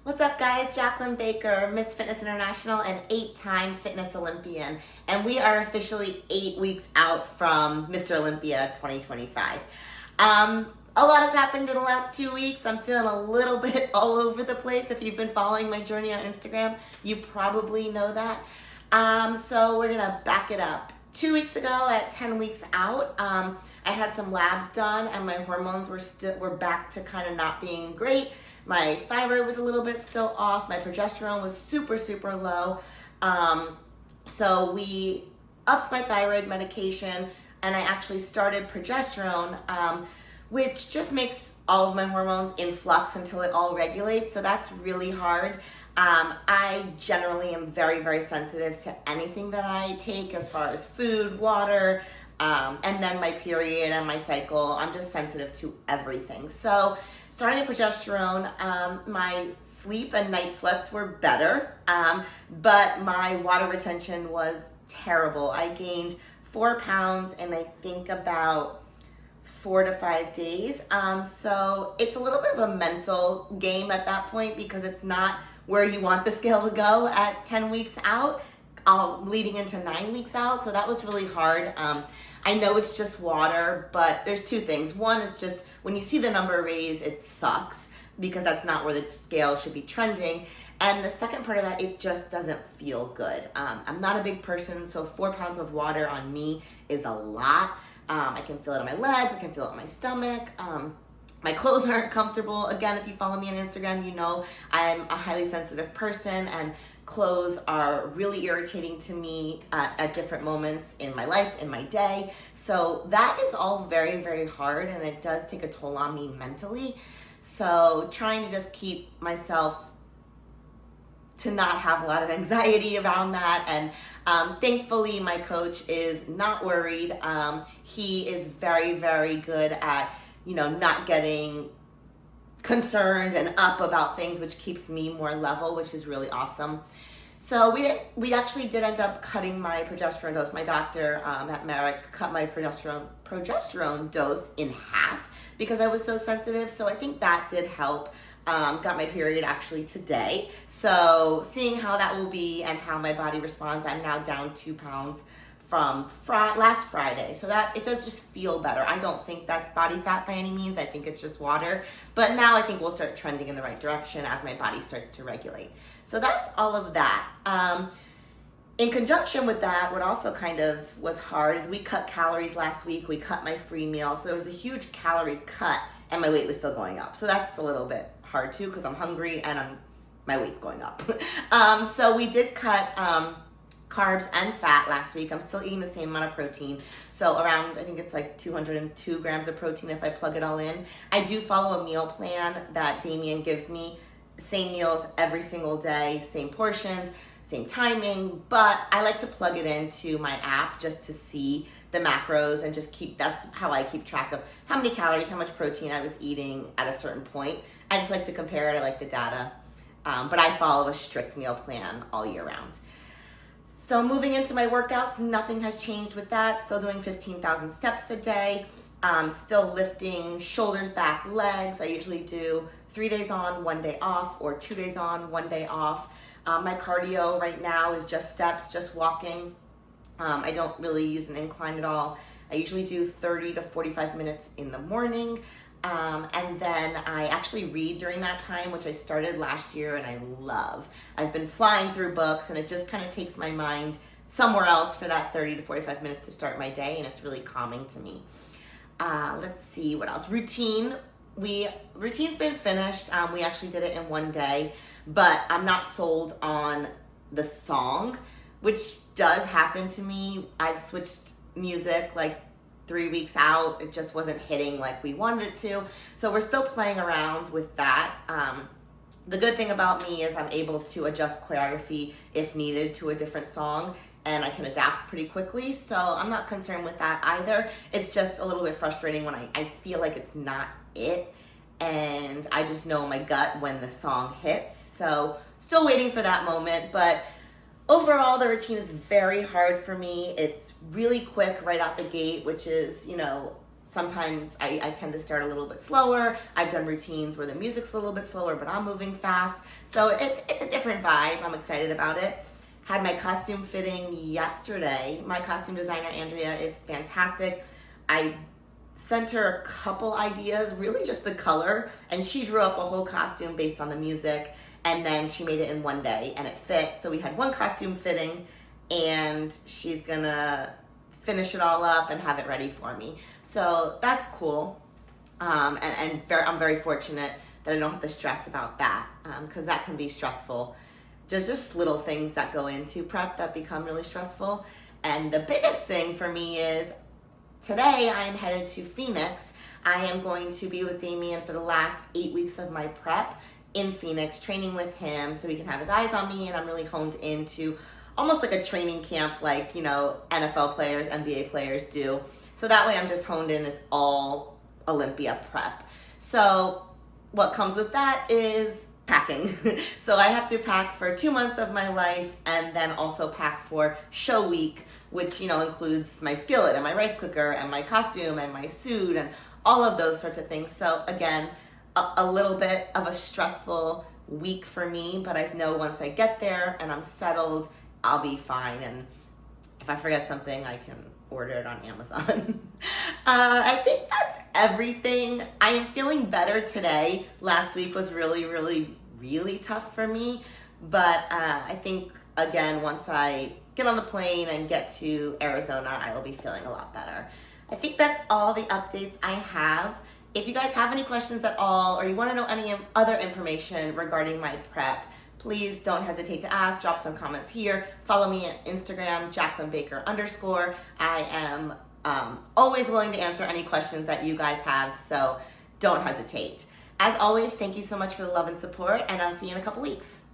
What's up guys, Jaclyn Baker, Miss Fitness International and 8-time Fitness Olympian. And we are officially 8 weeks out from Mr. Olympia 2025. A lot has happened in the last 2 weeks. I'm feeling a little bit all over the place. If you've been following my journey on Instagram, you probably know that. So we're gonna back it up. 2 weeks ago at 10 weeks out, I had some labs done and my hormones were back to kind of not being great. My thyroid was a little bit still off. My progesterone was super low. So we upped my thyroid medication and I actually started progesterone, which just makes all of my hormones in flux until it all regulates. So that's really hard. I generally am very sensitive to anything that I take as far as food, water, and then my period and my cycle. I'm just sensitive to everything. So starting the progesterone, my sleep and night sweats were better, but my water retention was terrible. I gained 4 pounds in I think about 4 to 5 days. So it's a little bit of a mental game at that point because it's not where you want the scale to go at 10 weeks out, leading into 9 weeks out. So that was really hard. I know it's just water, but there's two things. One is just when you see the number raise, it sucks because that's not where the scale should be trending. And the second part of that, it just doesn't feel good. I'm not a big person, so 4 pounds of water on me is a lot. I can feel it on my legs, I can feel it on my stomach. My clothes aren't comfortable. Again, if you follow me on Instagram, you know I'm a highly sensitive person and clothes are really irritating to me at different moments in my life, in my day. So that is all very hard and it does take a toll on me mentally. So trying to just keep myself to not have a lot of anxiety around that. And thankfully my coach is not worried. He is very good at, not getting concerned and up about things, which keeps me more level, which is really awesome. So we actually did end up cutting my progesterone dose. My doctor at Marek cut my progesterone dose in half because I was so sensitive. So I think that did help. Got my period actually today. So seeing how that will be and how my body responds, I'm now down 2 pounds from last Friday. So that it does just feel better. I don't think that's body fat by any means. I think it's just water. But now I think we'll start trending in the right direction as my body starts to regulate. So that's all of that. In conjunction with that, what also kind of was hard is we cut calories last week. We cut my free meal. So there was a huge calorie cut and my weight was still going up. So that's a little bit hard too because I'm hungry and my weight's going up. So we did cut carbs and fat last week. I'm still eating the same amount of protein. So around, I think it's like 202 grams of protein if I plug it all in. I do follow a meal plan that Damien gives me. Same meals every single day, same portions, same timing, but I like to plug it into my app just to see the macros and just that's how I keep track of how many calories, how much protein I was eating at a certain point. I just like to compare it, I like the data, but I follow a strict meal plan all year round. So moving into my workouts, nothing has changed with that. Still doing 15,000 steps a day. Still lifting shoulders, back, legs. I usually do 3 days on, 1 day off, or 2 days on, 1 day off. My cardio right now is just steps, just walking. I don't really use an incline at all. I usually do 30 to 45 minutes in the morning. And then I actually read during that time, which I started last year and I love. I've been flying through books and it just kind of takes my mind somewhere else for that 30 to 45 minutes to start my day, and it's really calming to me. Let's see what else. Routine's been finished. We actually did it in 1 day, but I'm not sold on the song, which does happen to me. I've switched music like 3 weeks out. It just wasn't hitting like we wanted it to. So we're still playing around with that. The good thing about me is I'm able to adjust choreography if needed to a different song, and I can adapt pretty quickly. So I'm not concerned with that either. It's just a little bit frustrating when I feel like it's not it, and I just know my gut when the song hits. So still waiting for that moment, but overall, the routine is very hard for me. It's really quick right out the gate, which is, sometimes I tend to start a little bit slower. I've done routines where the music's a little bit slower, but I'm moving fast. So it's a different vibe. I'm excited about it. Had my costume fitting yesterday. My costume designer, Andrea, is fantastic. I sent her a couple ideas, really just the color, and she drew up a whole costume based on the music, and then she made it in one day, and it fit. So we had one costume fitting, and she's gonna finish it all up and have it ready for me. So that's cool. I'm very fortunate that I don't have to stress about that, because that can be stressful. Just little things that go into prep that become really stressful. And the biggest thing for me is today I am headed to Phoenix. I am going to be with Damien for the last 8 weeks of my prep in Phoenix, training with him so he can have his eyes on me, and I'm really honed into almost like a training camp like, NFL players, NBA players do. So that way I'm just honed in, it's all Olympia prep. So what comes with that is packing. So I have to pack for 2 months of my life, and then also pack for show week, which, includes my skillet and my rice cooker and my costume and my suit and all of those sorts of things. So again, a little bit of a stressful week for me, but I know once I get there and I'm settled, I'll be fine. And if I forget something, I can order it on Amazon. I think that's everything. I am feeling better today. Last week was really, really, really tough for me. But I think, again, once I get on the plane and get to Arizona, I will be feeling a lot better. I think that's all the updates I have. If you guys have any questions at all, or you want to know any other information regarding my prep, please don't hesitate to ask. Drop some comments here. Follow me at Instagram, JaclynBaker_. I am always willing to answer any questions that you guys have, so don't hesitate. As always, thank you so much for the love and support, and I'll see you in a couple weeks.